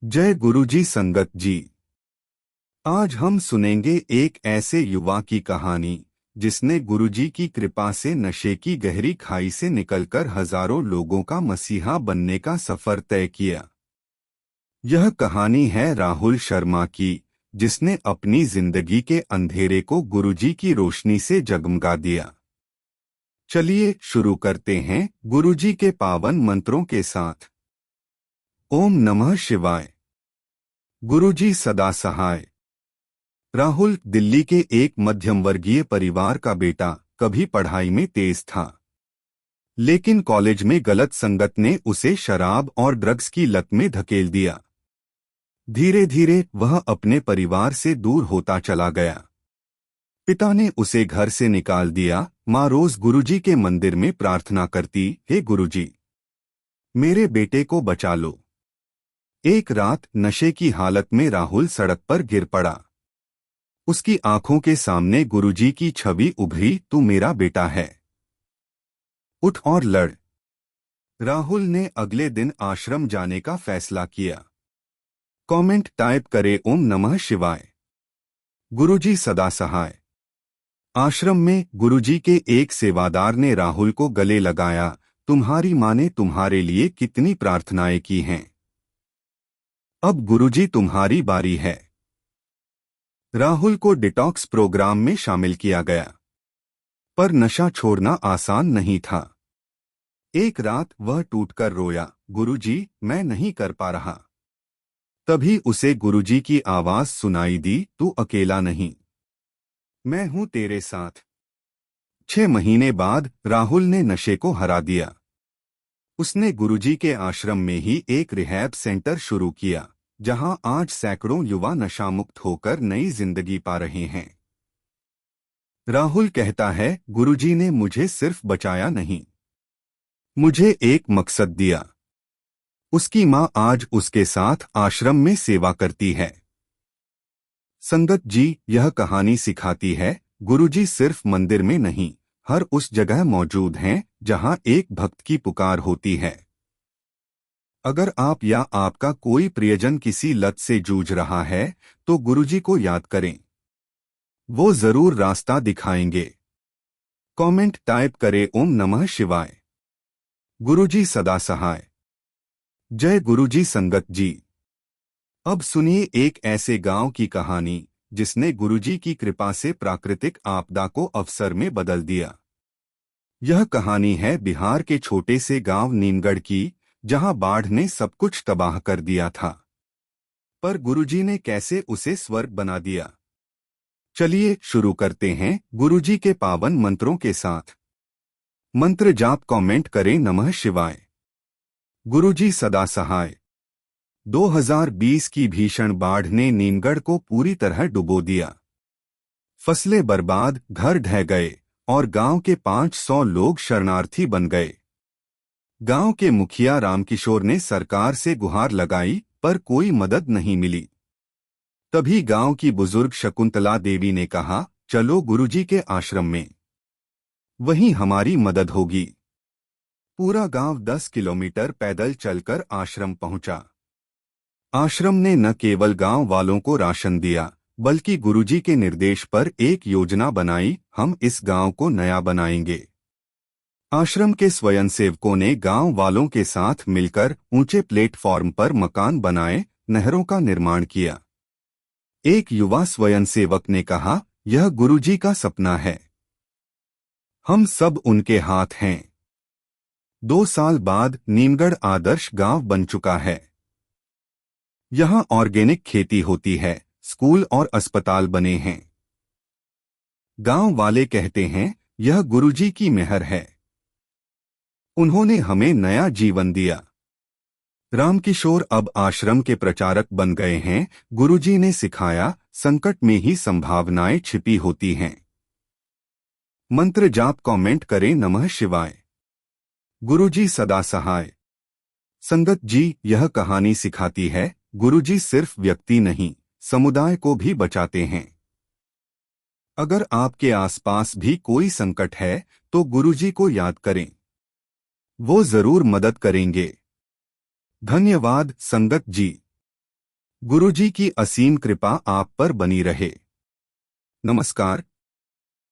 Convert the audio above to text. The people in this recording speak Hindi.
जय गुरुजी संगत जी। आज हम सुनेंगे एक ऐसे युवा की कहानी जिसने गुरुजी की कृपा से नशे की गहरी खाई से निकलकर हजारों लोगों का मसीहा बनने का सफर तय किया। यह कहानी है राहुल शर्मा की, जिसने अपनी जिंदगी के अंधेरे को गुरुजी की रोशनी से जगमगा दिया। चलिए शुरू करते हैं गुरुजी के पावन मंत्रों के साथ। ओम नमः शिवाय। गुरुजी सदा सहाय। राहुल दिल्ली के एक मध्यम वर्गीय परिवार का बेटा, कभी पढ़ाई में तेज था, लेकिन कॉलेज में गलत संगत ने उसे शराब और ड्रग्स की लत में धकेल दिया। धीरे धीरे वह अपने परिवार से दूर होता चला गया। पिता ने उसे घर से निकाल दिया। माँ रोज गुरुजी के मंदिर में प्रार्थना करती, हे गुरुजी, मेरे बेटे को बचा लो। एक रात नशे की हालत में राहुल सड़क पर गिर पड़ा। उसकी आंखों के सामने गुरुजी की छवि उभरी, तू मेरा बेटा है, उठ और लड़। राहुल ने अगले दिन आश्रम जाने का फैसला किया। कमेंट टाइप करे ओम नमः शिवाय। गुरुजी सदा सहाय। आश्रम में गुरुजी के एक सेवादार ने राहुल को गले लगाया, तुम्हारी माँ ने तुम्हारे लिए कितनी प्रार्थनाएं की हैं। अब गुरुजी तुम्हारी बारी है। राहुल को डिटॉक्स प्रोग्राम में शामिल किया गया, पर नशा छोड़ना आसान नहीं था। एक रात वह टूटकर रोया, गुरुजी मैं नहीं कर पा रहा। तभी उसे गुरुजी की आवाज सुनाई दी, तू अकेला नहीं, मैं हूं तेरे साथ। 6 महीने बाद राहुल ने नशे को हरा दिया। उसने गुरुजी के आश्रम में ही एक रिहैब सेंटर शुरू किया, जहां आज सैकड़ों युवा नशामुक्त होकर नई जिंदगी पा रहे हैं। राहुल कहता है, गुरुजी ने मुझे सिर्फ बचाया नहीं, मुझे एक मकसद दिया। उसकी माँ आज उसके साथ आश्रम में सेवा करती है। संगत जी, यह कहानी सिखाती है, गुरुजी सिर्फ मंदिर में नहीं, हर उस जगह मौजूद हैं जहां एक भक्त की पुकार होती है। अगर आप या आपका कोई प्रियजन किसी लत से जूझ रहा है, तो गुरुजी को याद करें, वो जरूर रास्ता दिखाएंगे। कमेंट टाइप करें ओम नमः शिवाय। गुरुजी सदा सहाय। जय गुरुजी संगत जी। अब सुनिए एक ऐसे गांव की कहानी जिसने गुरुजी की कृपा से प्राकृतिक आपदा को अवसर में बदल दिया। यह कहानी है बिहार के छोटे से गांव नीमगढ़ की, जहां बाढ़ ने सब कुछ तबाह कर दिया था, पर गुरुजी ने कैसे उसे स्वर्ग बना दिया। चलिए शुरू करते हैं गुरुजी के पावन मंत्रों के साथ। मंत्र जाप कमेंट करें नमः शिवाय। गुरुजी सदा सहाय। 2020 की भीषण बाढ़ ने नीमगढ़ को पूरी तरह डुबो दिया। फसलें बर्बाद, घर ढह गए और गांव के 500 लोग शरणार्थी बन गए। गांव के मुखिया रामकिशोर ने सरकार से गुहार लगाई, पर कोई मदद नहीं मिली। तभी गांव की बुजुर्ग शकुंतला देवी ने कहा, चलो गुरुजी के आश्रम में, वहीं हमारी मदद होगी। पूरा गांव 10 किलोमीटर पैदल चलकर आश्रम पहुंचा। आश्रम ने न केवल गांव वालों को राशन दिया, बल्कि गुरुजी के निर्देश पर एक योजना बनाई, हम इस गांव को नया बनाएंगे। आश्रम के स्वयंसेवकों ने गांव वालों के साथ मिलकर ऊंचे प्लेटफॉर्म पर मकान बनाए, नहरों का निर्माण किया। एक युवा स्वयंसेवक ने कहा, यह गुरुजी का सपना है, हम सब उनके हाथ हैं। 2 साल बाद नीमगढ़ आदर्श गांव बन चुका है। यहां ऑर्गेनिक खेती होती है, स्कूल और अस्पताल बने हैं। गांव वाले कहते हैं, यह गुरुजी की मेहर है, उन्होंने हमें नया जीवन दिया। रामकिशोर अब आश्रम के प्रचारक बन गए हैं। गुरुजी ने सिखाया, संकट में ही संभावनाएं छिपी होती हैं। मंत्र जाप कमेंट करें नमः शिवाय। गुरुजी सदा सहाय। संगत जी, यह कहानी सिखाती है, गुरुजी सिर्फ व्यक्ति नहीं, समुदाय को भी बचाते हैं। अगर आपके आसपास भी कोई संकट है, तो गुरुजी को याद करें, वो जरूर मदद करेंगे। धन्यवाद संगत जी। गुरुजी की असीम कृपा आप पर बनी रहे। नमस्कार।